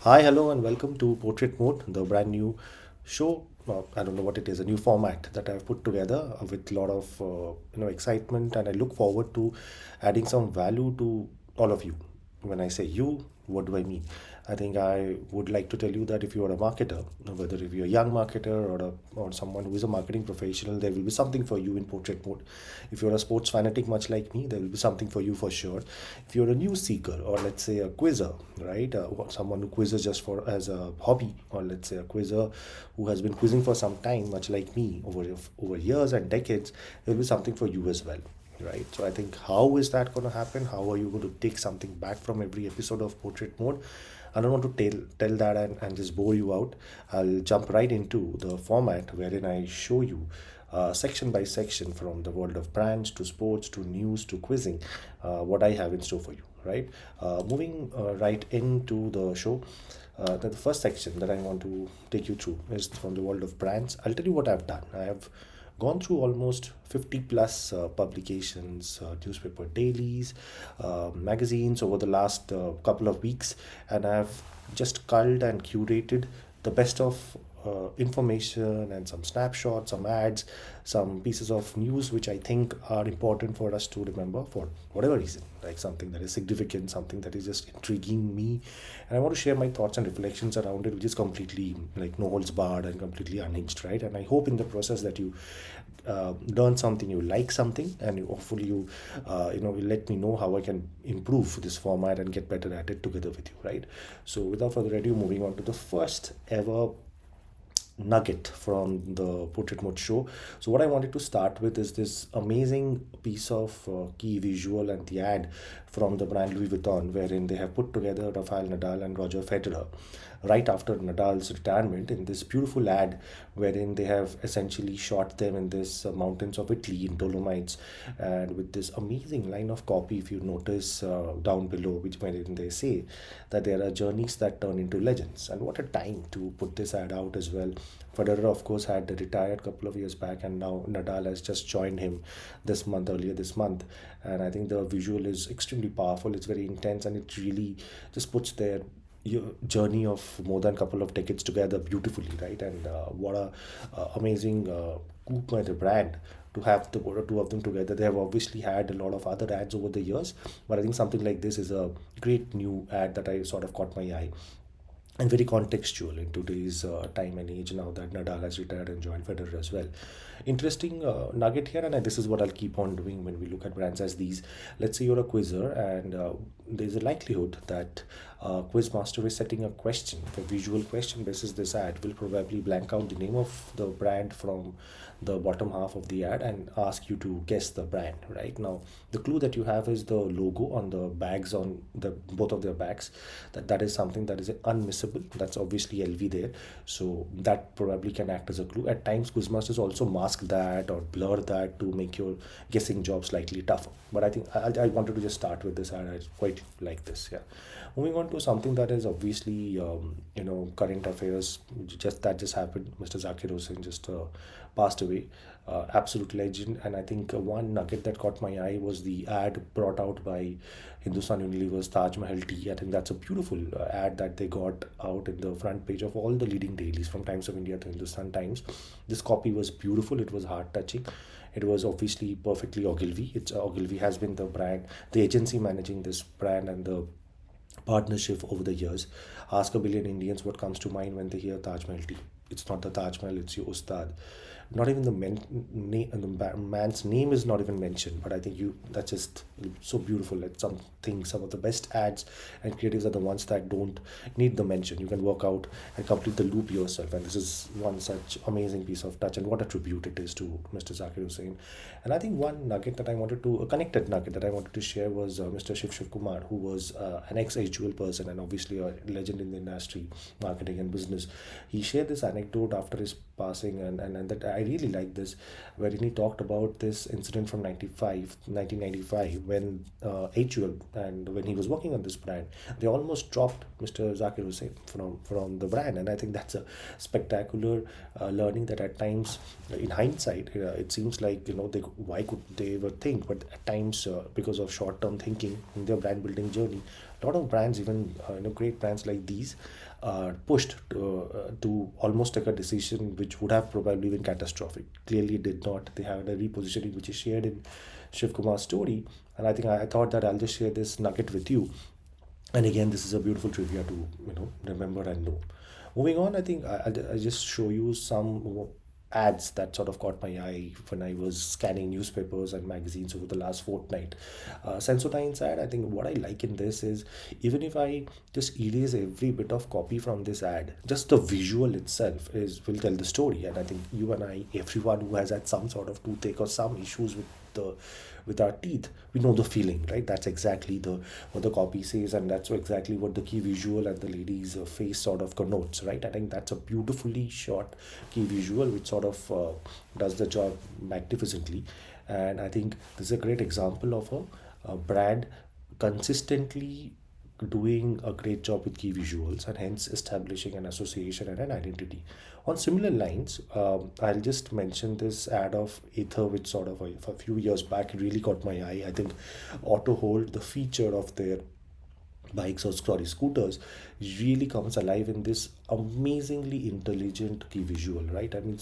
Hi, hello, and welcome to Portrait Mode, the brand new show. I don't know what it is, a new format that I've put together with a lot of excitement, and I look forward to adding some value to all of you. When I say you, what do I mean? I think I would like to tell you that if you are a marketer, whether if you're a young marketer or someone who is a marketing professional, there will be something for you in Portrait Mode. If you're a sports fanatic much like me, there will be something for you for sure. If you're a news seeker or let's say a quizzer, right, someone who quizzes just for as a hobby, or let's say a quizzer who has been quizzing for some time, much like me over years and decades, there will be something for you as well, right? So I think, how is that going to happen? How are you going to take something back from every episode of Portrait Mode? I don't want to tell that and just bore you out. I'll jump right into the format wherein I show you section by section, from the world of brands to sports to news to quizzing, what I have in store for you, right? Moving right into the show. The first section that I want to take you through is from the world of brands. I'll tell you what I've done. I have gone through almost 50 plus publications, newspaper dailies, magazines over the last couple of weeks, and I've just culled and curated the best of information and some snapshots, some ads, some pieces of news which I think are important for us to remember for whatever reason, like something that is significant, something that is just intriguing me, and I want to share my thoughts and reflections around it, which is completely like no holds barred and completely unhinged, right? And I hope in the process that you learn something, you like something, and hopefully you let me know how I can improve this format and get better at it together with you, right? So without further ado, moving on to the first ever nugget from the Portrait Mode show. So what I wanted to start with is this amazing piece of key visual and the ad from the brand Louis Vuitton, wherein they have put together Rafael Nadal and Roger Federer right after Nadal's retirement in this beautiful ad, wherein they have essentially shot them in this mountains of Italy in Dolomites, and with this amazing line of copy, if you notice down below, which wherein they say that there are journeys that turn into legends. And what a time to put this ad out as well. Federer, of course, had retired a couple of years back, and now Nadal has just joined him earlier this month. And I think the visual is extremely powerful. It's very intense, and it really just puts their journey of more than a couple of decades together beautifully, right? And what a amazing coup by the brand to have the two of them together. They have obviously had a lot of other ads over the years, but I think something like this is a great new ad that I sort of caught my eye, and very contextual in today's time and age, now that Nadal has retired and joined Federer as well. Interesting nugget here, and this is what I'll keep on doing when we look at brands as these. Let's say you're a quizzer, and there's a likelihood that Quizmaster is setting a question, a visual question basis this ad, will probably blank out the name of the brand from the bottom half of the ad and ask you to guess the brand. Right now, the clue that you have is the logo on the bags, on the both of their bags. That is something that is unmissable. That's obviously LV there, so that probably can act as a clue. At times, quizmasters also mask that or blur that to make your guessing job slightly tougher. But I think I wanted to just start with this ad. I quite like this. Yeah. Moving on to something that is obviously current affairs. Just happened. Mr. Zakir Hussain just passed away. Absolute legend. And I think one nugget that caught my eye was the ad brought out by Hindustan Unilever's Taj Mahal tea. I think that's a beautiful ad that they got out in the front page of all the leading dailies, from Times of India to Hindustan Times. This copy was beautiful. It was heart touching. It was obviously perfectly Ogilvy. Ogilvy has been the brand, the agency managing this brand, and the partnership over the years. Ask a billion Indians what comes to mind when they hear Taj Mahal tea. It's not the Taj Mahal, it's your Ustad. Not even the man's name is not even mentioned, but I think that's just so beautiful. It's something, some of the best ads and creatives are the ones that don't need the mention. You can work out and complete the loop yourself, and this is one such amazing piece of touch, and what a tribute it is to Mr. Zakir Hussain. And I think one nugget that I wanted to, a connected nugget that I wanted to share was Mr. Shiv Kumar, who was an ex-HUL person and obviously a legend in the industry, marketing and business. He shared this anecdote after his passing, and that I really like this, wherein he talked about this incident from 1995, when HUL, and when he was working on this brand, they almost dropped Mr. Zakir Hussain from the brand. And I think that's a spectacular learning that at times, in hindsight, it seems like, why could they ever think, but at times, because of short-term thinking in their brand building journey, A lot of brands, even great brands like these, pushed to almost take a decision which would have probably been catastrophic. Clearly, it did not. They had a repositioning which is shared in Shiv Kumar's story, and I think I thought that I'll just share this nugget with you. And again, this is a beautiful trivia to remember and know. Moving on, I think I just show you some ads that sort of caught my eye when I was scanning newspapers and magazines over the last fortnight. Sensodyne's ad, I think what I like in this is, even if I just erase every bit of copy from this ad, just the visual itself is will tell the story. And I think you and I, everyone who has had some sort of toothache or some issues the with our teeth, we know the feeling, right? That's exactly the what the copy says, and that's exactly what the key visual and the lady's face sort of connotes, right? I think that's a beautifully shot key visual which sort of does the job magnificently. And I think this is a great example of a brand consistently doing a great job with key visuals and hence establishing an association and an identity. On similar lines, I'll just mention this ad of Ether, which sort of a few years back really caught my eye. I think Auto Hold, the feature of their bikes or sorry scooters, really comes alive in this amazingly intelligent key visual, right? I mean,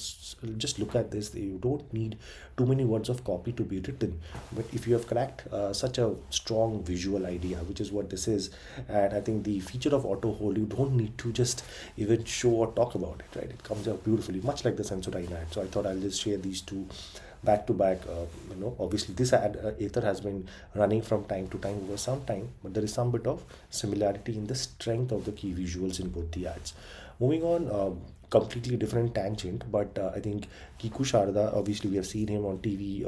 just look at this. You don't need too many words of copy to be written, but if you have cracked such a strong visual idea, which is what this is, and I think the feature of Auto Hold, you don't need to just even show or talk about it, right? It comes out beautifully, much like the Sensodyne ad. So I thought I'll just share these two back to back. Obviously this ad, Aether, has been running from time to time over some time, but there is some bit of similarity in the strength of the key visuals in both the ads. Moving on, completely different tangent, but I think Kiku Sharda, obviously we have seen him on TV,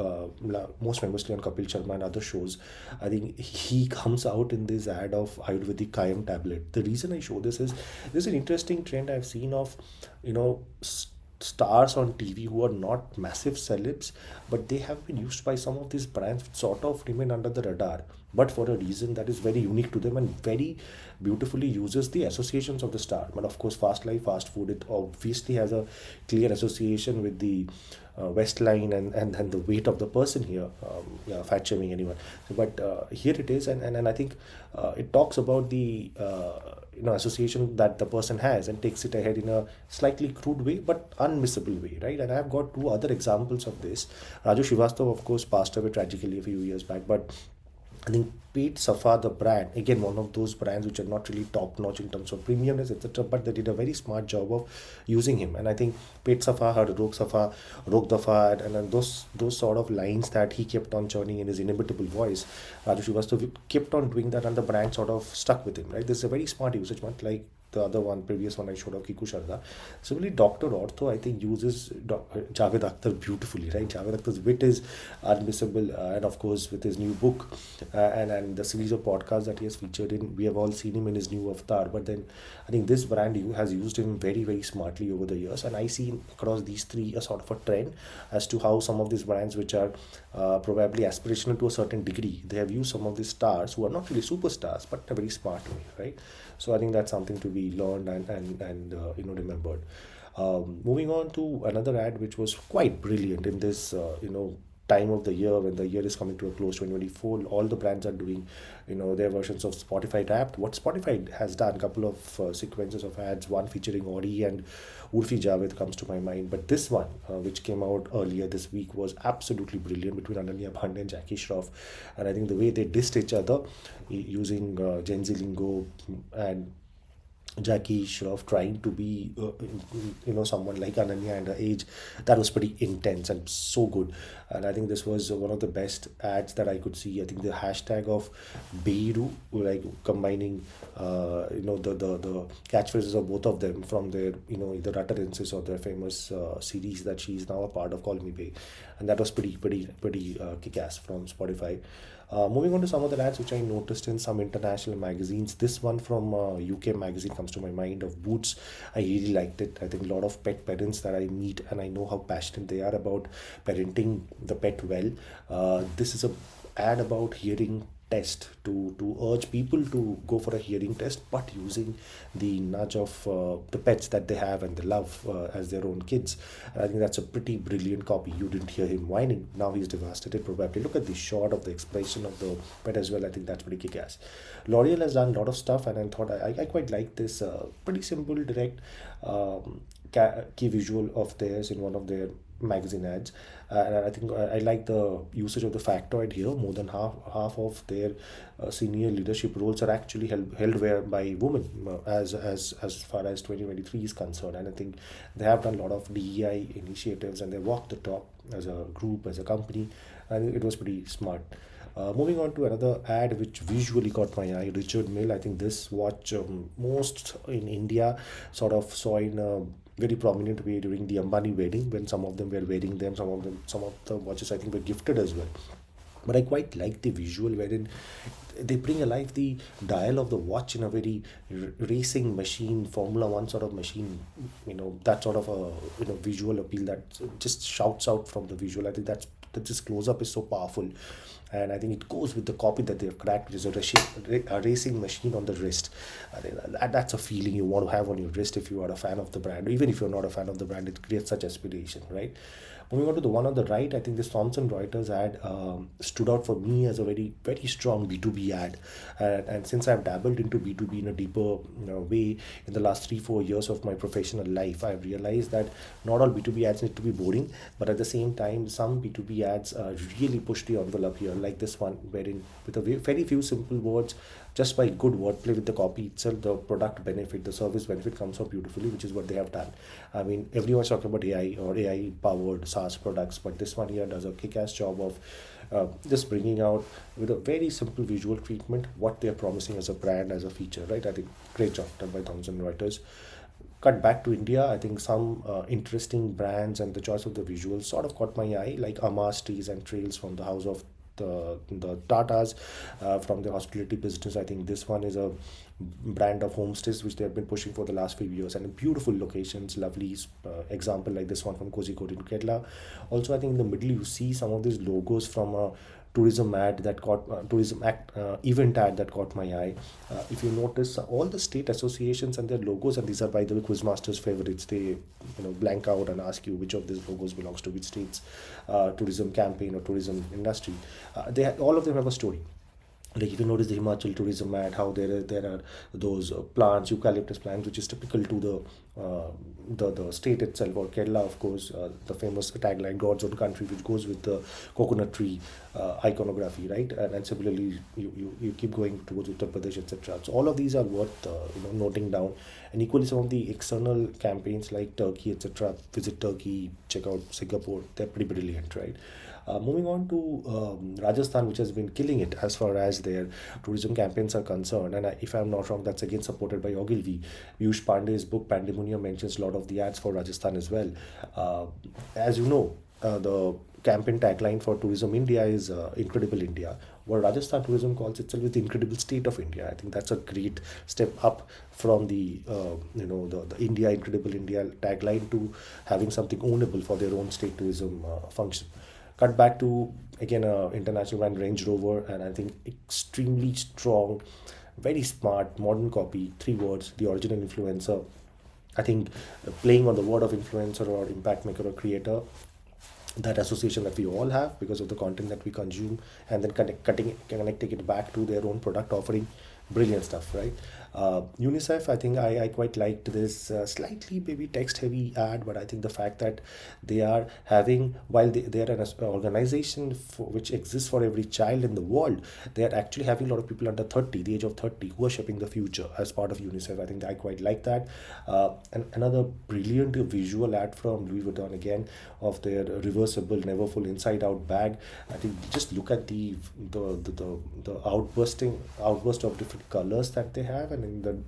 most famously on Kapil Sharma and other shows. I think he comes out in this ad of Ayurvedic Kayam tablet. The reason I show this is there's an interesting trend I've seen of, you know, stars on TV who are not massive celebs, but they have been used by some of these brands which sort of remain under the radar, but for a reason that is very unique to them and very beautifully uses the associations of the star. But of course, fast life, fast food, it obviously has a clear association with the waistline and the weight of the person here. Yeah, fat shaming anyone. But here it is, and I think it talks about the association that the person has and takes it ahead in a slightly crude way but unmissable way, right? And I've got two other examples of this. Raju Srivastav, of course, passed away tragically a few years back, but I think Pete Safa, the brand, again, one of those brands which are not really top notch in terms of premiumness, etc., but they did a very smart job of using him. And I think Pete Safa had Rok Safa, Rok Dafa, and those sort of lines that he kept on churning in his inimitable voice. Raju Srivastav kept on doing that, and the brand sort of stuck with him, right? This is a very smart usage, much like the other one, previous one I showed of Kiku Sharda. Similarly, Dr. Ortho, I think, uses Javed Akhtar beautifully, right? Javed Akhtar's wit is unmissable, and of course, with his new book and the series of podcasts that he has featured in, we have all seen him in his new avatar. But then I think this brand has used him very, very smartly over the years, and I see across these three a sort of a trend as to how some of these brands, which are probably aspirational to a certain degree, they have used some of these stars who are not really superstars, but in a very smart way, right? So I think that's something to be learned and remembered. Moving on to another ad which was quite brilliant in this time of the year when the year is coming to a close, 2024. All the brands are doing their versions of Spotify Wrapped. What Spotify has done, a couple of sequences of ads, one featuring Audi and Urfi Javed comes to my mind, but this one which came out earlier this week was absolutely brilliant, between Ananya Bhande and Jackie Shroff. And I think the way they dissed each other using Gen Z lingo, and Jackie Shroff trying to be, someone like Ananya and her age, that was pretty intense and so good. And I think this was one of the best ads that I could see. I think the hashtag of Beiru, like combining, the catchphrases of both of them from their, either utterances or their famous series that she's now a part of, Call Me Bay. And that was pretty kick-ass from Spotify. Moving on to some of the ads which I noticed in some international magazines. This one from UK magazine comes to my mind, of Boots. I really liked it. I think a lot of pet parents that I meet, and I know how passionate they are about parenting the pet well. This is a ad about hearing test to urge people to go for a hearing test, but using the nudge of the pets that they have and they love as their own kids. And I think that's a pretty brilliant copy. You didn't hear him whining. Now he's devastated probably. Look at the shot of the expression of the pet as well. I think that's pretty kick-ass. L'Oreal has done a lot of stuff, and I thought I quite like this pretty simple, direct key visual of theirs in one of their magazine ads. And I think I like the usage of the factoid here. More than half of their senior leadership roles are actually held by women, as far as 2023 is concerned. And I think they have done a lot of DEI initiatives, and they walked the talk as a group, as a company. I think it was pretty smart. Moving on to another ad which visually caught my eye, Richard Mille. I think this watch, most in India, sort of saw in a very prominent way during the Ambani wedding, when some of them were wearing them. Some of the watches I think were gifted as well. But I quite like the visual wherein they bring alive the dial of the watch in a very racing machine, Formula One sort of machine. That sort of a visual appeal that just shouts out from the visual. I think that this close up is so powerful, and I think it goes with the copy that they've cracked, which is a racing machine on the wrist. I think that's a feeling you want to have on your wrist if you are a fan of the brand. Even if you're not a fan of the brand, it creates such aspiration, right? Moving on to the one on the right, I think this Thomson Reuters ad stood out for me as a very, very strong B2B ad. And since I've dabbled into B2B in a deeper way in the last 3-4 years of my professional life, I've realized that not all B2B ads need to be boring, but at the same time, some B2B ads really push the envelope here, like this one, wherein with a very few simple words, just by good wordplay with the copy itself, the product benefit, the service benefit comes out beautifully, which is what they have done. I mean, everyone's talking about AI or AI powered SaaS products, but this one here does a kick-ass job of just bringing out with a very simple visual treatment what they're promising as a brand, as a feature, right? I think great job done by Thomson Reuters. Cut back to India, I think some interesting brands and the choice of the visuals sort of caught my eye, like Amas Trees and Trails from the house of the Tatas, from the hospitality business. I think this one is a brand of homestays which they have been pushing for the last few years, and in beautiful locations, lovely example like this one from Kozhikode in Kerala. Also, I think in the middle you see some of these logos from a tourism ad that caught tourism act event ad that caught my eye. If you notice, all the state associations and their logos, and these are by the way Quizmaster's favorites, they blank out and ask you which of these logos belongs to which state's tourism campaign or tourism industry. All of them have a story. Like if you notice the Himachal tourism ad, how there are those plants, eucalyptus plants, which is typical to the state itself, or Kerala, of course, the famous tagline "God's own country," which goes with the coconut tree iconography, right? And similarly, you keep going towards Uttar Pradesh, etc. So all of these are worth noting down. And equally, some of the external campaigns like Turkey, etc. Visit Turkey, check out Singapore. They're pretty brilliant, right? Moving on to Rajasthan, which has been killing it as far as their tourism campaigns are concerned. And if I'm not wrong, that's again supported by Ogilvy. Piyush Pandey's book Pandemonium mentions a lot of the ads for Rajasthan as well. As you know, the campaign tagline for Tourism India is Incredible India. What Rajasthan Tourism calls itself is the Incredible State of India. I think that's a great step up from the India Incredible India tagline to having something ownable for their own state tourism function. Cut back to again international brand Range Rover, and I think extremely strong, very smart, modern copy. 3 words: the original influencer. I think playing on the word of influencer or impact maker or creator, that association that we all have because of the content that we consume, and then connecting it back to their own product offering. Brilliant stuff, right? UNICEF, I think I quite liked this slightly maybe text heavy ad, but I think the fact that they are having, while they are an organization which exists for every child in the world, they are actually having a lot of people under 30, the age of 30, who are shaping the future as part of UNICEF. I think I quite like that. And another brilliant visual ad from Louis Vuitton again, of their reversible, never full inside out bag. I think just look at the outburst of different colors that they have, and in the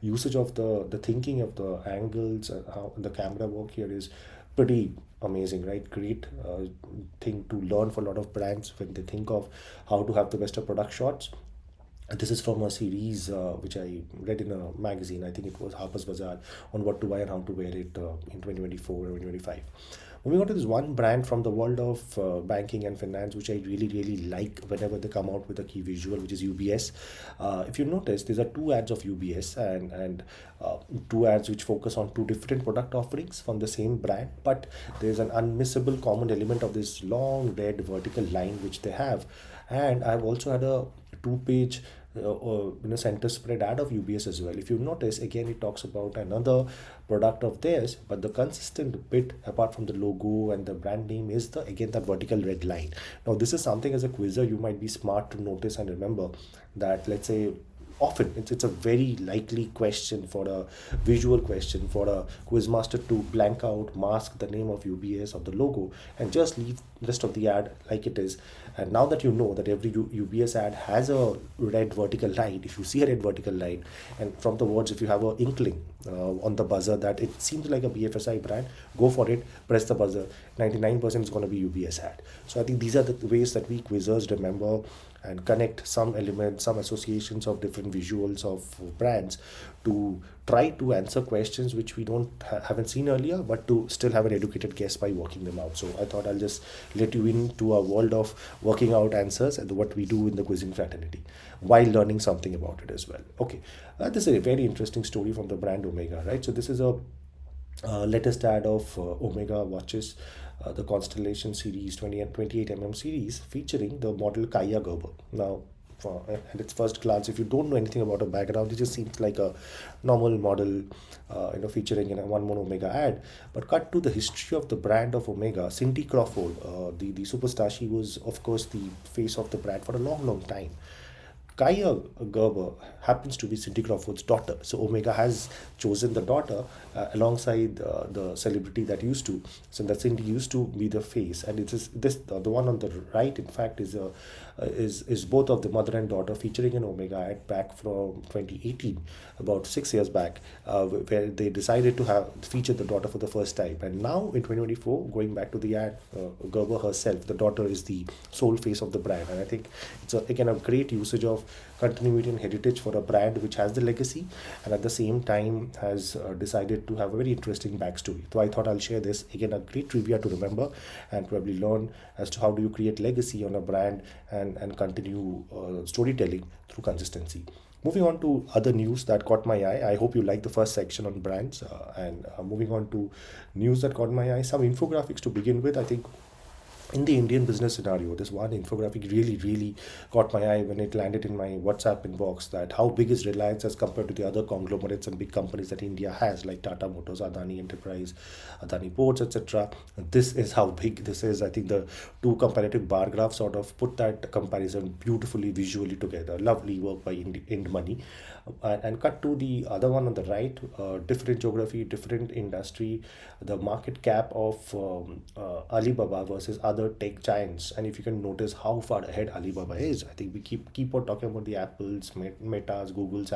usage of the thinking of the angles and how the camera work here is pretty amazing, right? Great thing to learn for a lot of brands when they think of how to have the best of product shots. This is from a series which I read in a magazine. I think it was Harper's Bazaar, on what to buy and how to wear it in 2024 or 2025. Moving on to this one brand from the world of banking and finance, which I really, really like whenever they come out with a key visual, which is UBS. If you notice, these are two ads of UBS and two ads which focus on two different product offerings from the same brand, but there's an unmissable common element of this long red vertical line which they have. And I've also had a two-page center spread ad of UBS as well. If you notice, again, it talks about another product of theirs, but the consistent bit apart from the logo and the brand name is the again that vertical red line. Now this is something as a quizzer you might be smart to notice and remember that, let's say, often it's a very likely question for a visual question for a quizmaster to blank out, mask the name of UBS of the logo and just leave the rest of the ad like it is. And now that you know that every UBS ad has a red vertical line, if you see a red vertical line and from the words, if you have an inkling on the buzzer that it seems like a BFSI brand, go for it, press the buzzer. 99% is going to be UBS ad. So I think these are the ways that we quizzers remember and connect some elements, some associations of different visuals of brands to try to answer questions which we don't haven't seen earlier, but to still have an educated guess by working them out. So I thought I'll just let you into a world of working out answers and what we do in the quizzing fraternity while learning something about it as well. Okay, this is a very interesting story from the brand Omega, right? So this is a latest ad of Omega watches, the Constellation series 20 and 28 series featuring the model Kaya Gerber. Now, at its first glance, if you don't know anything about her background, it just seems like a normal model, featuring in a one more Omega ad. But cut to the history of the brand of Omega, Cindy Crawford, the superstar, she was of course the face of the brand for a long, long time. Kaya Gerber happens to be Cindy Crawford's daughter. So Omega has chosen the daughter alongside the celebrity that used to. So that Cindy used to be the face, and it is this the one on the right. In fact, is both of the mother and daughter featuring an Omega ad back from 2018, about 6 years back, where they decided to have feature the daughter for the first time. And now in 2024, going back to the ad, Gerber herself, the daughter is the sole face of the brand, and I think it's again a great usage of continuity and heritage for a brand which has the legacy and at the same time has decided to have a very interesting backstory. So I thought I'll share this again, a great trivia to remember and probably learn as to how do you create legacy on a brand and continue storytelling through consistency. Moving on to other news that caught my eye. I hope you like the first section on brands, and moving on to news that caught my eye. Some infographics to begin with. I think in the Indian business scenario, this one infographic really, really caught my eye when it landed in my WhatsApp inbox, that how big is Reliance as compared to the other conglomerates and big companies that India has, like Tata Motors, Adani Enterprise, Adani Ports, etc. This is how big this is. I think the two comparative bar graphs sort of put that comparison beautifully visually together. Lovely work by Ind Money. And cut to the other one on the right, different geography, different industry, the market cap of Alibaba versus other tech giants. And if you can notice how far ahead Alibaba is, I think we keep on talking about the Apples, Metas, Google's,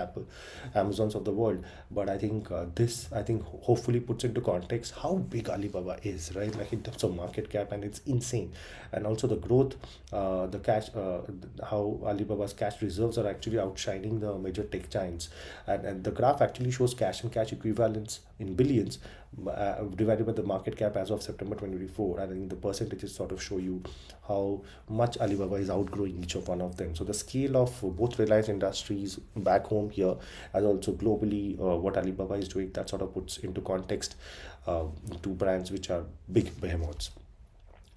Amazons of the world. But I think this, I think, hopefully puts into context how big Alibaba is, right? Like in terms of market cap, and it's insane. And also the growth, the cash, how Alibaba's cash reserves are actually outshining the major tech giants. And the graph actually shows cash and cash equivalents in billions divided by the market cap as of September 2024. And I think the percentages sort of show you how much Alibaba is outgrowing each of one of them. So the scale of both Reliance Industries back home here, as also globally, what Alibaba is doing, that sort of puts into context two brands which are big behemoths.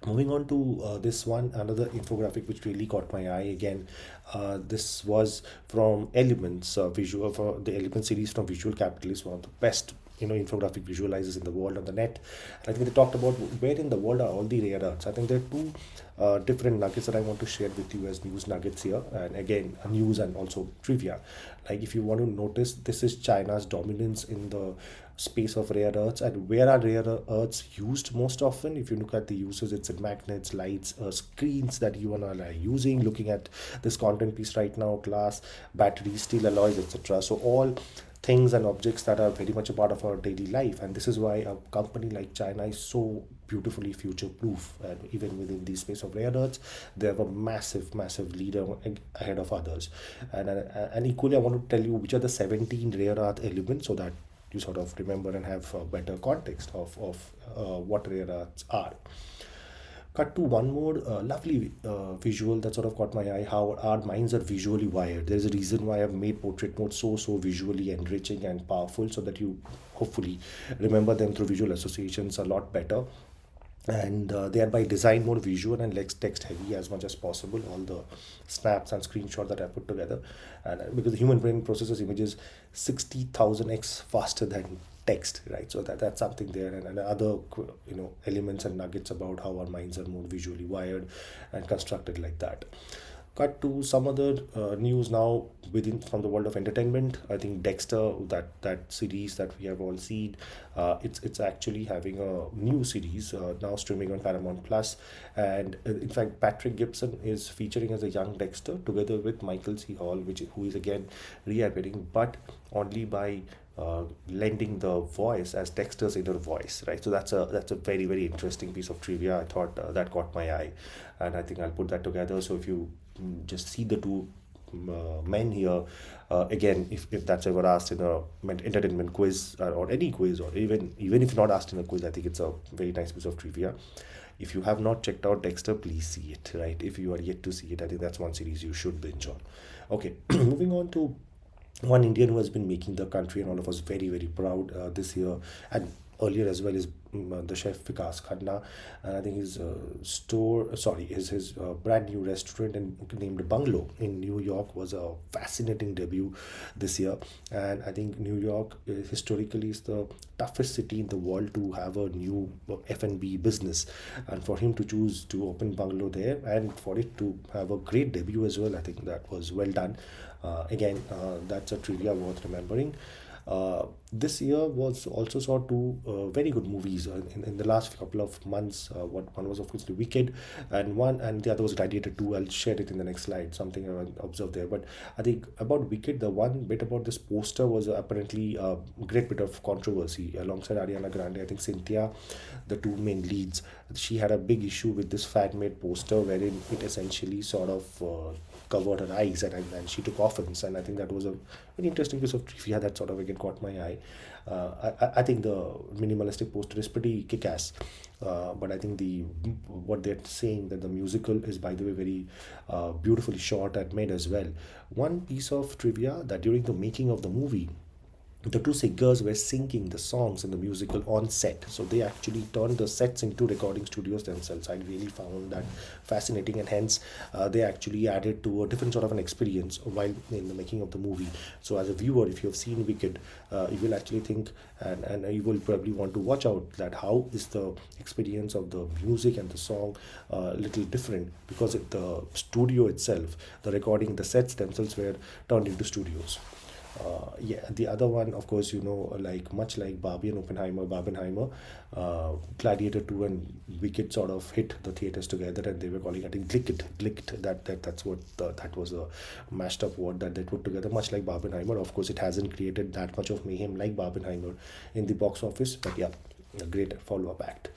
Moving on to this one, another infographic which really caught my eye again. This was from Elements, visual for the Element series from Visual Capitalist, one of the best infographic visualizers in the world on the net. And I think they talked about where in the world are all the rare earths. I think there are two different nuggets that I want to share with you as news nuggets here, and again news and also trivia. Like if you want to notice, this is China's dominance in the space of rare earths, and where are rare earths used most often. If you look at the uses, it's in magnets, lights, screens that you and I are using, looking at this content piece right now, glass, batteries, steel alloys, etc. So all things and objects that are very much a part of our daily life, and this is why a company like China is so beautifully future proof. And even within the space of rare earths, they have a massive leader ahead of others. And equally, I want to tell you which are the 17 rare earth elements, so that you sort of remember and have a better context of what rare arts are. Cut to one more lovely visual that sort of caught my eye, how our minds are visually wired. There's a reason why I've made portrait mode so visually enriching and powerful, so that you hopefully remember them through visual associations a lot better. And they are by design more visual and less text heavy as much as possible, all the snaps and screenshots that I put together. And because the human brain processes images 60,000x faster than text, right? So that's something there. And other elements and nuggets about how our minds are more visually wired and constructed like that. Cut to some other news now within from the world of entertainment. I think Dexter, that series that we have all seen, it's actually having a new series now streaming on Paramount Plus, and in fact Patrick Gibson is featuring as a young Dexter together with Michael C. Hall, who is again reappearing, but only by lending the voice as Dexter's inner voice, right? So that's a very interesting piece of trivia. I thought that caught my eye, and I think I'll put that together. So if you just see the two men here, again, if that's ever asked in a entertainment quiz, or any quiz, or even if not asked in a quiz, I think it's a very nice piece of trivia. If you have not checked out Dexter, please see it, right? If you are yet to see it, I think that's one series you should binge on. Okay, moving on to one Indian who has been making the country and all of us very proud this year and earlier as well is the chef Vikas Khanna, and I think his his brand new restaurant named Bungalow in New York was a fascinating debut this year. And I think New York historically is the toughest city in the world to have a new F&B business, and for him to choose to open Bungalow there and for it to have a great debut as well, I think that was well done. Again, that's a trivia worth remembering. This year was also saw two very good movies in the last couple of months. One was of course The Wicked, and the other was Gladiator 2. I'll share it in the next slide. Something I observed there, but I think about Wicked, the one bit about this poster was apparently a great bit of controversy alongside Ariana Grande. I think Cynthia, the two main leads, she had a big issue with this fan-made poster wherein it essentially sort of covered her eyes, and she took offense, and I think that was a very interesting piece of trivia that sort of again caught my eye. I think the minimalistic poster is pretty kick-ass, but I think the what they're saying that the musical is, by the way, very beautifully shot and made as well. One piece of trivia that during the making of the movie, the two singers were singing the songs in the musical on set, so they actually turned the sets into recording studios themselves. I really found that fascinating, and hence they actually added to a different sort of an experience while in the making of the movie. So as a viewer, if you have seen Wicked, you will actually think, and you will probably want to watch out that how is the experience of the music and the song a little different, because the studio itself, the recording, the sets themselves were turned into studios. Yeah, the other one, of course, like much like Barbie and Barbenheimer, Gladiator 2 and Wicked sort of hit the theaters together, and they were calling it, I think, Glicked. That's what that was a mashed up word that they put together. Much like Barbenheimer, of course, it hasn't created that much of mayhem like Barbenheimer in the box office, but yeah, a great follow-up act.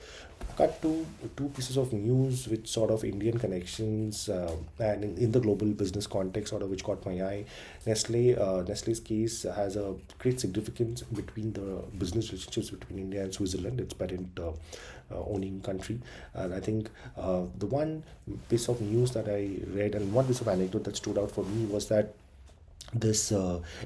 Cut to two pieces of news with sort of Indian connections, and in the global business context, sort of which caught my eye. Nestle's case has a great significance between the business relationships between India and Switzerland. It's parent owning country, and I think the one piece of news that I read and one piece of anecdote that stood out for me was that this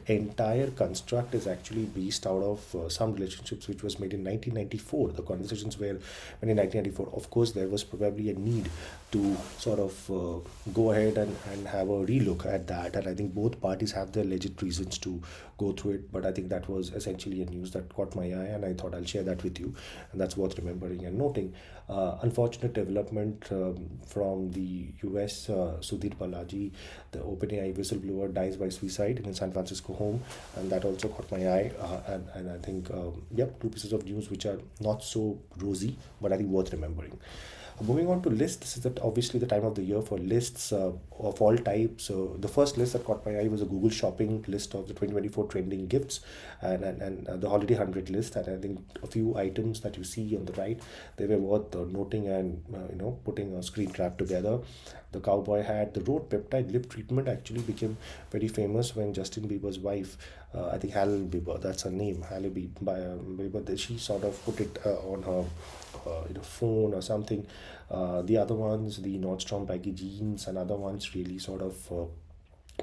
entire construct is actually based out of some relationships which was made in 1994. The conversations were when in 1994, of course, there was probably a need to sort of go ahead and have a relook at that, and I think both parties have their legit reasons to go through it, but I think that was essentially a news that caught my eye, and I thought I'll share that with you, and that's worth remembering and noting. Unfortunate development from the US, Sudhir Balaji, the OpenAI whistleblower, dies by suicide in his San Francisco home, and that also caught my eye. And I think, yep, two pieces of news which are not so rosy, but I think worth remembering. Moving on to lists, this is obviously the time of the year for lists of all types. So the first list that caught my eye was a Google Shopping list of the 2024 trending gifts, and the Holiday 100 list. And I think a few items that you see on the right, they were worth noting and putting a screen grab together. The cowboy hat, the road peptide lip treatment actually became very famous when Justin Bieber's wife I think Hal Bieber, that's her name, Halle Bieber. She sort of put it on her phone or something. The other ones, the Nordstrom baggy jeans and other ones, really sort of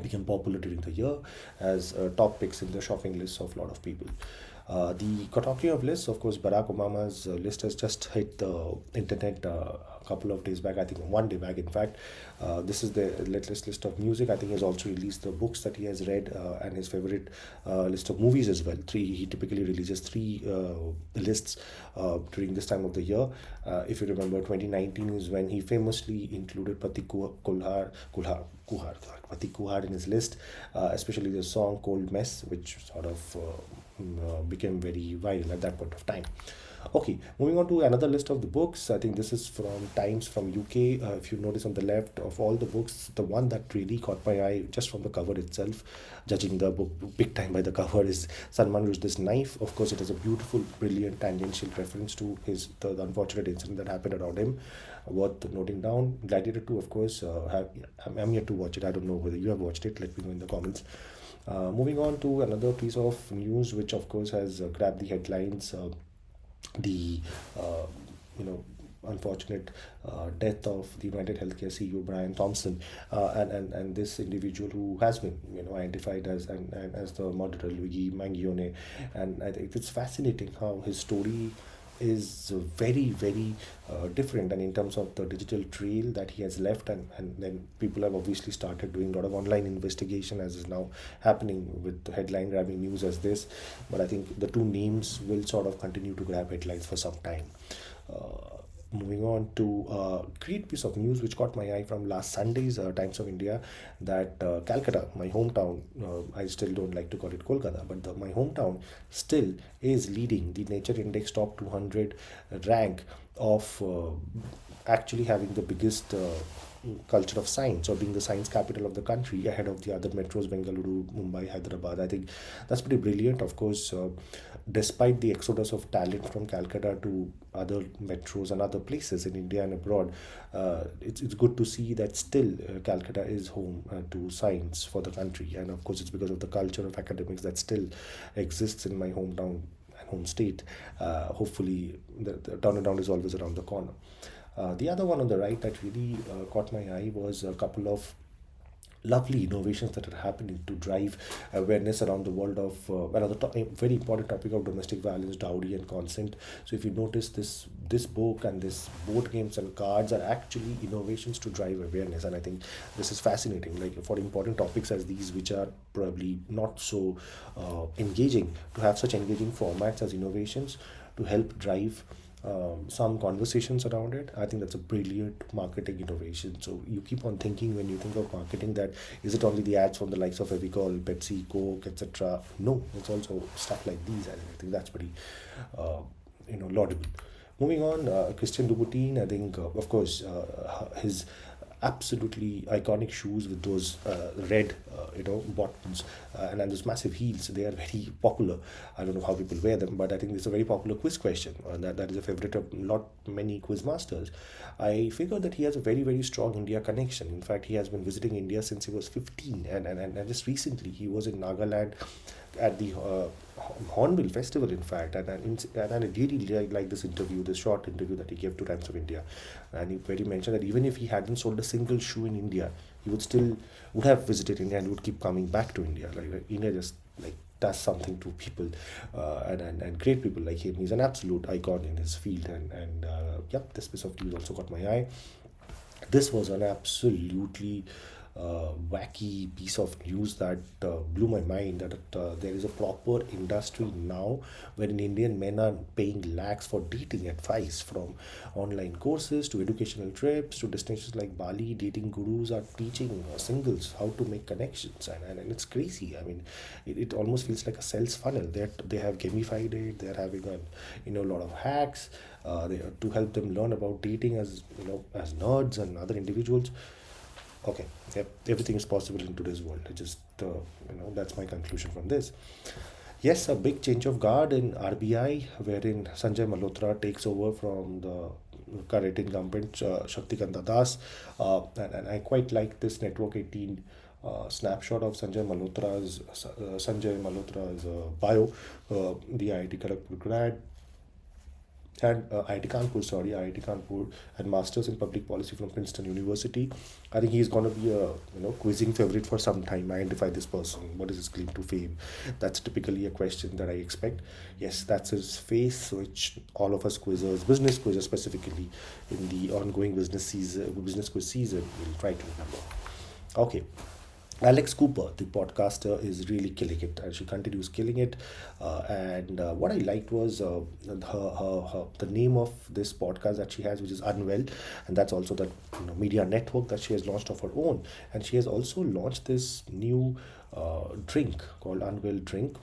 became popular during the year as top picks in the shopping lists of a lot of people. The talking of lists, of course, Barack Obama's list has just hit the internet a couple of days back. I think one day back, in fact. This is the latest list of music. I think he has also released the books that he has read and his favorite list of movies as well. He typically releases three lists during this time of the year. If you remember, 2019 is when he famously included Pratik Kuhar in his list, especially the song Cold Mess, which sort of became very viral at that point of time. Okay, moving on to another list of the books. I think this is from Times from UK. If you notice on the left of all the books, the one that really caught my eye just from the cover itself, judging the book big time by the cover, is Salman Rushdie's Knife. Of course, it is a beautiful, brilliant, tangential reference to the unfortunate incident that happened around him. Worth noting down. Gladiator 2, of course, I'm yet to watch it. I don't know whether you have watched it. Let me know in the comments. Moving on to another piece of news, which of course has grabbed the headlines. The you know unfortunate death of the United Healthcare CEO Brian Thompson, and this individual who has been identified as and as the murderer Luigi Mangione. And I think it's fascinating how his story is very very different, and in terms of the digital trail that he has left, and then people have obviously started doing a lot of online investigation, as is now happening with the headline grabbing news as this. But I think the two names will sort of continue to grab headlines for some time. Moving on to a great piece of news which caught my eye from last Sunday's Times of India, that Calcutta, my hometown, I still don't like to call it Kolkata, but my hometown still is leading the Nature Index top 200 rank of actually having the biggest culture of science, or being the science capital of the country, ahead of the other metros, Bengaluru, Mumbai, Hyderabad. I think that's pretty brilliant. Of course, despite the exodus of talent from Calcutta to other metros and other places in India and abroad, it's good to see that still Calcutta is home to science for the country. And of course, it's because of the culture of academics that still exists in my hometown and home state. Hopefully, the turnaround is always around the corner. The other one on the right that really caught my eye was a couple of lovely innovations that are happening to drive awareness around the world of a very important topic of domestic violence, dowry, and consent. So if you notice, this book and this board games and cards are actually innovations to drive awareness, and I think this is fascinating. Like, for important topics as these, which are probably not so engaging, to have such engaging formats as innovations to help drive some conversations around it. I think that's a brilliant marketing innovation. So you keep on thinking, when you think of marketing, that is it only the ads from the likes of Evicol, Pepsi, Coke, etc. No, it's also stuff like these. And I think that's pretty, laudable. Moving on, Christian Louboutin. I think, of course, his absolutely iconic shoes with those red buttons, and those massive heels, they are very popular. I don't know how people wear them, but I think it's a very popular quiz question, and that is a favorite of many quiz masters. I figured that he has a very very strong India connection. In fact, he has been visiting India since he was 15, and just recently he was in Nagaland at the Hornbill Festival, in fact, and I really like this interview, this short interview that he gave to Times of India, and he mentioned that even if he hadn't sold a single shoe in India, he would have visited India and would keep coming back to India. Like India just like does something to people, and great people like him. He's an absolute icon in his field, and yep, this piece of news also caught my eye. This was an absolutely wacky piece of news that blew my mind, that there is a proper industry now wherein Indian men are paying lakhs for dating advice, from online courses to educational trips to destinations like Bali. Dating gurus are teaching singles how to make connections, and it's crazy. I mean, it almost feels like a sales funnel. They have gamified it. They're having a lot of hacks to help them learn about dating as as nerds and other individuals. Okay, yep, everything is possible in today's world. I just, that's my conclusion from this. Yes, a big change of guard in RBI, wherein Sanjay Malhotra takes over from the current incumbent Shaktikanta Das, and I quite like this Network 18 snapshot of Sanjay Malhotra's bio, the IIT Kharagpur grad, and IIT Kanpur, sorry, IIT Kanpur, and Masters in Public Policy from Princeton University. I think he's gonna be a quizzing favorite for some time. Identify this person. What is his claim to fame? That's typically a question that I expect. Yes, that's his face, which all of us quizzers, business quizzers specifically, in the ongoing business quiz season, will try to remember. Okay. Alex Cooper, the podcaster, is really killing it, and she continues killing it. And what I liked was the name of this podcast that she has, which is Unwell, and that's also the media network that she has launched of her own. And she has also launched this new drink called Unwell Drink.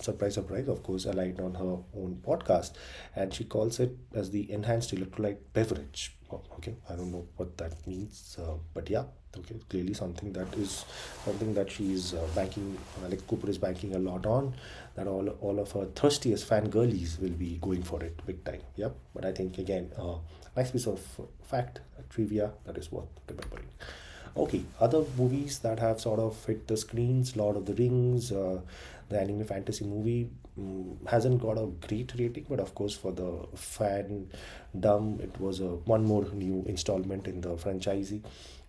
Surprise, surprise, of course, aligned on her own podcast, and she calls it as the enhanced electrolyte beverage. Oh, okay, I don't know what that means, but yeah, okay, clearly something that she's banking. Alex Cooper is banking a lot on. That all of her thirstiest fangirlies will be going for it big time. Yep, but I think again, nice piece of fact trivia that is worth remembering. Okay, other movies that have sort of hit the screens: Lord of the Rings, the anime fantasy movie, hasn't got a great rating, but of course, for the fandom, it was a one more new installment in the franchise.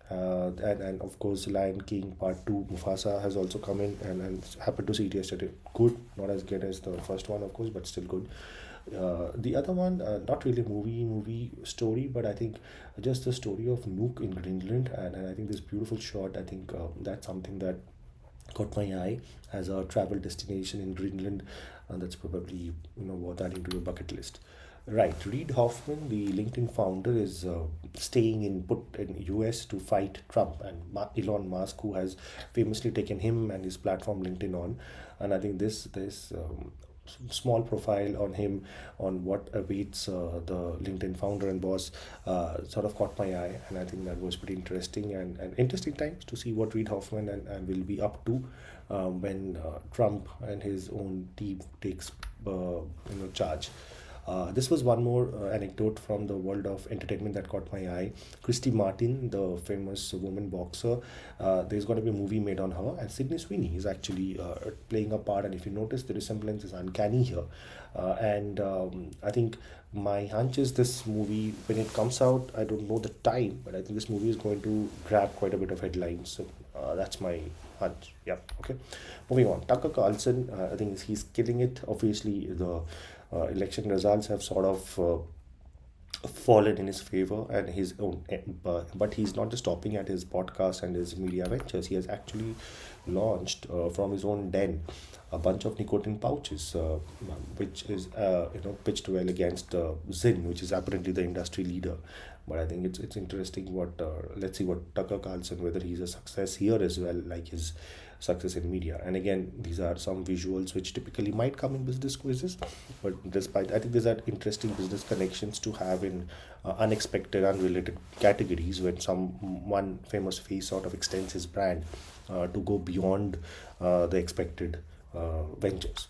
And of course, Lion King Part 2, Mufasa, has also come in, and happened to see it yesterday. Good, not as good as the first one, of course, but still good. The other one, not really movie story, but I think just the story of Nook in Greenland, and I think this beautiful shot. I think that's something that caught my eye as a travel destination in Greenland, and that's probably worth adding to your bucket list. Right, Reid Hoffman, the LinkedIn founder, is staying in put in US to fight Trump and Elon Musk, who has famously taken him and his platform LinkedIn on. And I think this small profile on him, on what awaits the LinkedIn founder and boss, sort of caught my eye, and I think that was pretty interesting, and interesting times to see what Reid Hoffman and will be up to when Trump and his own team takes charge. This was one more anecdote from the world of entertainment that caught my eye. Christy Martin, the famous woman boxer, there's going to be a movie made on her, and Sydney Sweeney is actually playing a part. And if you notice, the resemblance is uncanny here. And I think my hunch is this movie, when it comes out, I don't know the time, but I think this movie is going to grab quite a bit of headlines. So that's my hunch. Yeah. Okay. Moving on. Tucker Carlson, I think he's killing it. Obviously, the election results have sort of fallen in his favor and his own, but he's not just stopping at his podcast and his media ventures. He has actually launched from his own den a bunch of nicotine pouches, which is pitched well against Zyn, which is apparently the industry leader. But I think it's interesting what let's see what Tucker Carlson, whether he's a success here as well, like his success in media. And again, these are some visuals which typically might come in business quizzes, but despite, I think these are interesting business connections to have in unexpected, unrelated categories when one famous face sort of extends his brand to go beyond the expected ventures.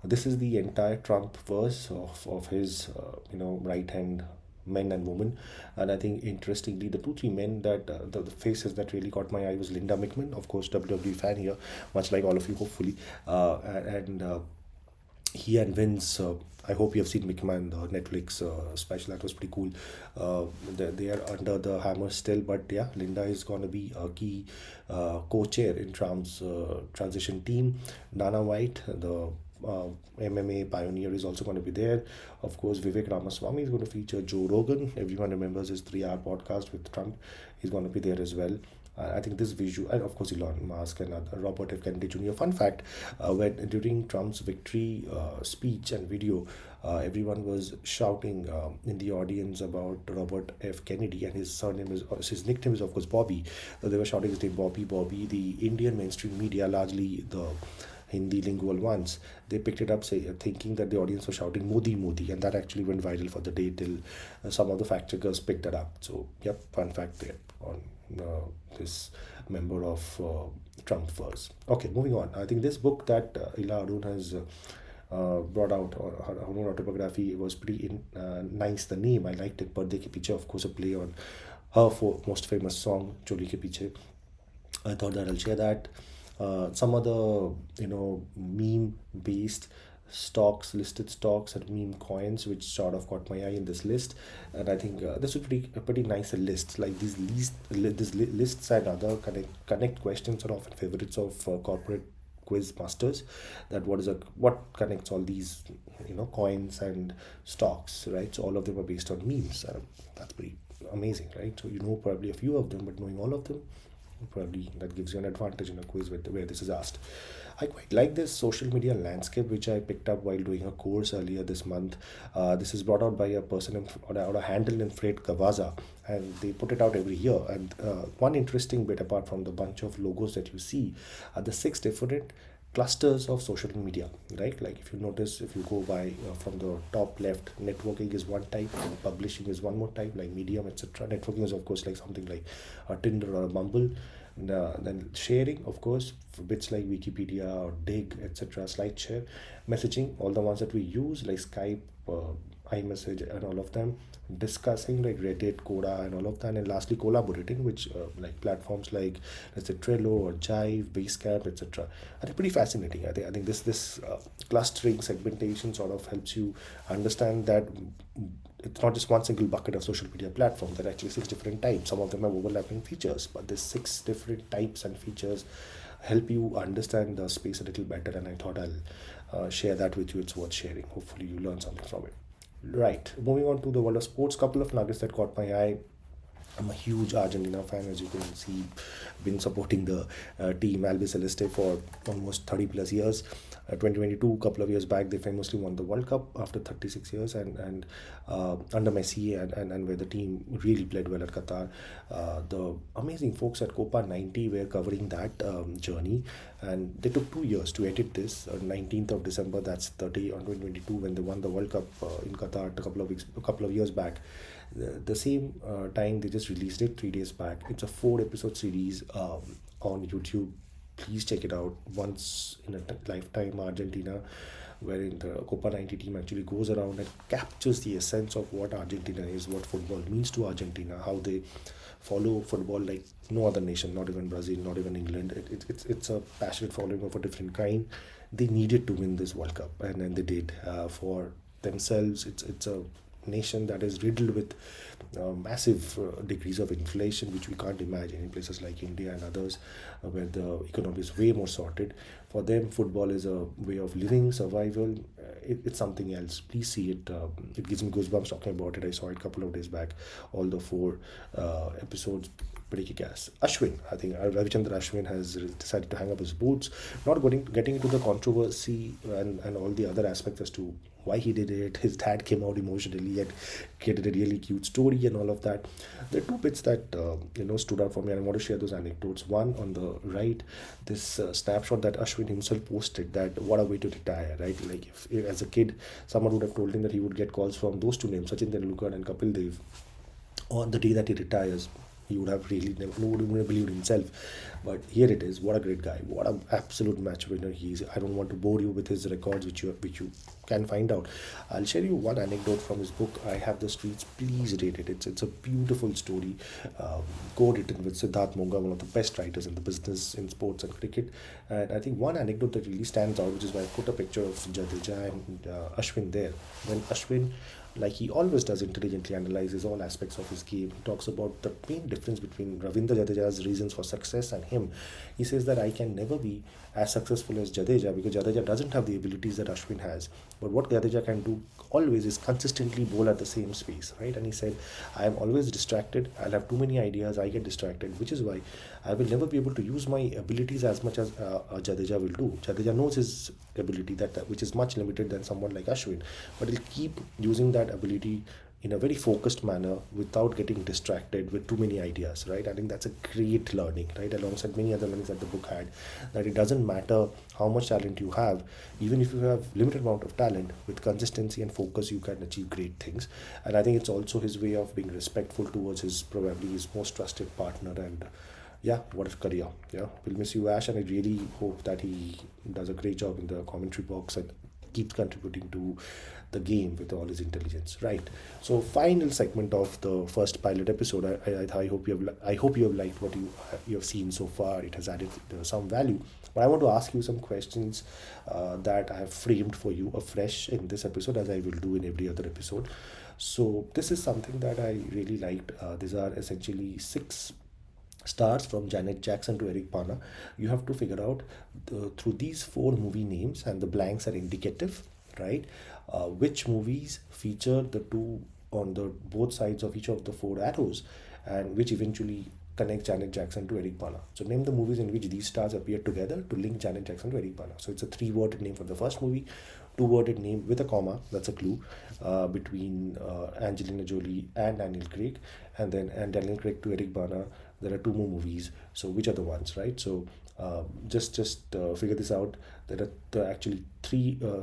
This is the entire Trumpverse of his right hand men and women. And I think interestingly, the two three men that the faces that really caught my eye was Linda McMahon, of course, WWE fan here, much like all of you, hopefully. And he and Vince, I hope you have seen McMahon, the Netflix special. That was pretty cool. They are under the hammer still, but yeah, Linda is going to be a key co-chair in Trump's transition team. Dana White, the MMA pioneer, is also going to be there. Of course, Vivek Ramaswamy is going to feature Joe Rogan. Everyone remembers his 3 hour podcast with Trump. He's going to be there as well. I think this visual, and of course Elon Musk and Robert F. Kennedy Jr. Fun fact: when during Trump's victory speech and video, everyone was shouting in the audience about Robert F. Kennedy, and his nickname is of course Bobby. They were shouting his name, Bobby, Bobby. The Indian mainstream media, largely the Hindi lingual ones, they picked it up, thinking that the audience was shouting Modi, Modi, and that actually went viral for the day till some of the fact checkers picked that up. So, yep, fun fact there on this member of Trumpverse. Okay, moving on. I think this book that Ila Arun has brought out, or her own autobiography, was pretty nice. The name, I liked it. Parde Ke Piche, of course, a play on her most famous song, Choli Ke Piche. I thought that I'll share that. Some other, meme based stocks, listed stocks, and meme coins, which sort of caught my eye in this list. And I think this would be a pretty nice list. Like lists and other connect questions are often favorites of corporate quiz masters. That what connects all these, coins and stocks, right? So all of them are based on memes. That's pretty amazing, right? So you know probably a few of them, but knowing all of them, probably that gives you an advantage in a quiz where this is asked. I quite like this social media landscape, which I picked up while doing a course earlier this month. This is brought out by a person or a handle in Freight Cavaza, and they put it out every year. And one interesting bit, apart from the bunch of logos that you see, are the six different clusters of social media, right? Like if you notice, if you go by from the top left, networking is one type, publishing is one more type, like medium, etc. Networking is of course like something like a Tinder or a Bumble. Then sharing, of course, for bits like Wikipedia or Dig, etc. SlideShare. Messaging, all the ones that we use like Skype, iMessage, and all of them. Discussing like Reddit, Coda, and all of that. And lastly, collaborating, which like platforms like, let's say, Trello or Jive, Basecamp, etc. I think pretty fascinating. I think this clustering segmentation sort of helps you understand that it's not just one single bucket of social media platform. There are actually six different types. Some of them have overlapping features, but there's six different types and features help you understand the space a little better. And I thought I'll share that with you. It's worth sharing. Hopefully, you learn something from it. Right. Moving on to the world of sports, couple of nuggets that caught my eye. I'm a huge Argentina fan, as you can see. Been supporting the team Albi Celeste for almost 30 plus years. 2022, couple of years back, they famously won the World Cup after 36 years, and under Messi, and where the team really played well at Qatar. The amazing folks at Copa 90 were covering that journey, and they took 2 years to edit this. 19th of December, that's the day on 2022 when they won the World Cup in Qatar a couple of years back. The same time they just released it 3 days back. It's a 4 episode series on YouTube. Please check it out. Once in a lifetime Argentina, wherein the Copa 90 team actually goes around and captures the essence of what Argentina is, what football means to Argentina, how they follow football like no other nation, not even Brazil, not even England. It's a passionate following of a different kind. They needed to win this World Cup, and they did for themselves. It's a nation that is riddled with massive degrees of inflation, which we can't imagine in places like India and others, where the economy is way more sorted. For them, football is a way of living, survival. It's something else. Please see it. It gives me goosebumps talking about it. I saw it a couple of days back. All the 4 episodes, pretty kick-ass. Ashwin, I think Ravichandra Ashwin has decided to hang up his boots. Not getting into the controversy and all the other aspects as to why he did it. His dad came out emotionally and created a really cute story and all of that. There are two bits that stood out for me, and I want to share those anecdotes. One on the right, this snapshot that Ashwin himself posted, that what a way to retire, right? Like if as a kid, someone would have told him that he would get calls from those two names, Sachin Tendulkar and Kapil Dev, on the day that he retires. He would have really never, no one would have believed himself. But here it is. What a great guy. What an absolute match winner he is. I don't want to bore you with his records, which you can find out. I'll share you one anecdote from his book, I Have the Streets. Please read it. It's a beautiful story, co-written with Siddharth Monga, one of the best writers in the business, in sports and cricket. And I think one anecdote that really stands out, which is why I put a picture of Jadeja and Ashwin there. When Ashwin, like he always does, intelligently analyzes all aspects of his game. He talks about the main difference between Ravindra Jadeja's reasons for success and him. He says that I can never be as successful as Jadeja because Jadeja doesn't have the abilities that Ashwin has. But what Jadeja can do always is consistently bowl at the same space, right? And he said, I am always distracted. I'll have too many ideas. I get distracted, which is why I will never be able to use my abilities as much as Jadeja will do. Jadeja knows his ability, that which is much limited than someone like Ashwin, but he'll keep using that ability in a very focused manner without getting distracted with too many ideas, right? I think that's a great learning, right? Alongside many other learnings that the book had, that it doesn't matter how much talent you have, even if you have limited amount of talent, with consistency and focus, you can achieve great things. And I think it's also his way of being respectful towards probably his most trusted partner. And yeah, what a career. Yeah, we'll miss you, Ash, and I really hope that he does a great job in the commentary box and keeps contributing to the game with all his intelligence, right? So final segment of the first pilot episode. I hope I hope you have liked what you have seen so far. It has added some value, but I want to ask you some questions that I have framed for you afresh in this episode, as I will do in every other episode. So this is something that I really liked. These are essentially six stars from Janet Jackson to Eric Bana. You have to figure out through these four movie names, and the blanks are indicative, right? Which movies feature the two on the both sides of each of the four arrows, and which eventually connect Janet Jackson to Eric Bana. So name the movies in which these stars appear together to link Janet Jackson to Eric Bana. So it's a three-worded name for the first movie, two-worded name with a comma. That's a clue between Angelina Jolie and Daniel Craig, and Daniel Craig to Eric Bana. There are two more movies. So which are the ones, right? So just figure this out. There are actually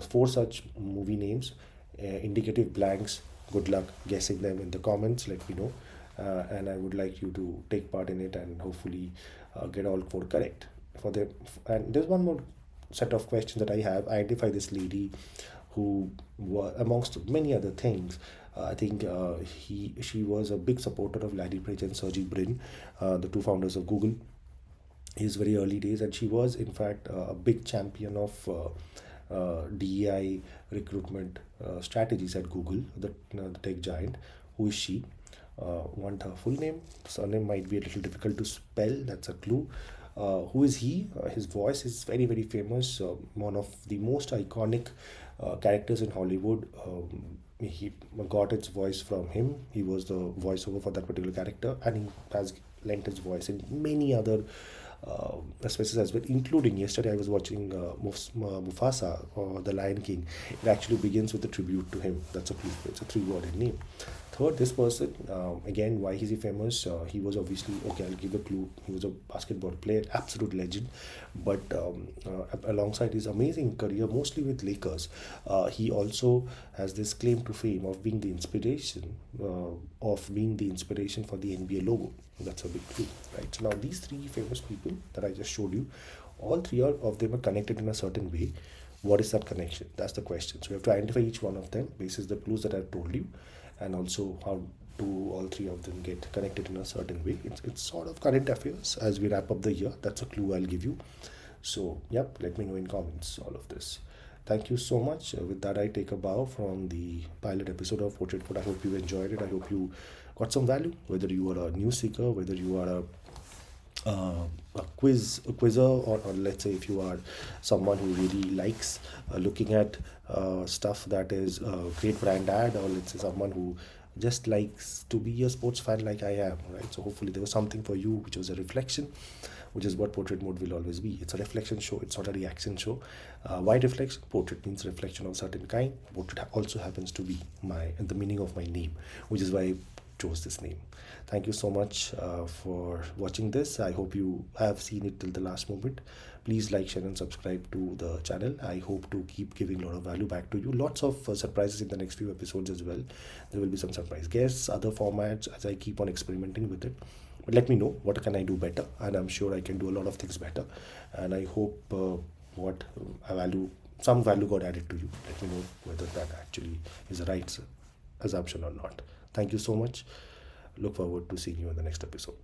four such movie names, indicative blanks. Good luck guessing them in the comments. Let me know, and I would like you to take part in it and hopefully get all four correct for them. And there's one more set of questions that I have. Identify this lady who, amongst many other things, I think she was a big supporter of Larry Page and Sergey Brin, the two founders of Google, his very early days, and she was in fact a big champion of DEI recruitment strategies at Google, the tech giant. Who is she? Want her full name? Surname might be a little difficult to spell. That's a clue. Who is he? His voice is very, very famous. One of the most iconic characters in Hollywood. He got its voice from him. He was the voiceover for that particular character, and he has lent his voice in many other spaces as well, including yesterday I was watching Mufasa, or The Lion King. It actually begins with a tribute to him. That's a clue. It's a three-worded name. Third, this person, again, why is he famous? He was obviously, okay, I'll give a clue. He was a basketball player, absolute legend. But alongside his amazing career, mostly with Lakers, he also has this claim to fame of being the inspiration, for the NBA logo. That's a big clue, right? So now these three famous people that I just showed you, all three of them are connected in a certain way. What is that connection? That's the question. So you have to identify each one of them based on the clues that I've told you, and also how do all three of them get connected in a certain way. It's sort of current affairs as we wrap up the year. That's a clue I'll give you. So yep, let me know in comments all of this. Thank you so much. With that, I take a bow from the pilot episode of Portrait Food. I hope you enjoyed it. I hope you got some value, whether you are a news seeker, whether you are a quizzer, or let's say if you are someone who really likes looking at stuff that is a great brand ad, or let's say someone who just likes to be a sports fan like I am, right? So hopefully there was something for you which was a reflection, which is what Portrait Mode will always be. It's a reflection show. It's not a reaction show. Why reflection? Portrait means reflection of certain kind. Portrait also happens to be the meaning of my name, which is why I chose this name. Thank you so much for watching this. I hope you have seen it till the last moment. Please like, share and subscribe to the channel. I hope to keep giving a lot of value back to you. Lots of surprises in the next few episodes as well. There will be some surprise guests, other formats as I keep on experimenting with it. But let me know what can I do better, and I'm sure I can do a lot of things better. And I hope some value got added to you. Let me know whether that actually is the right assumption or not. Thank you so much. Look forward to seeing you in the next episode.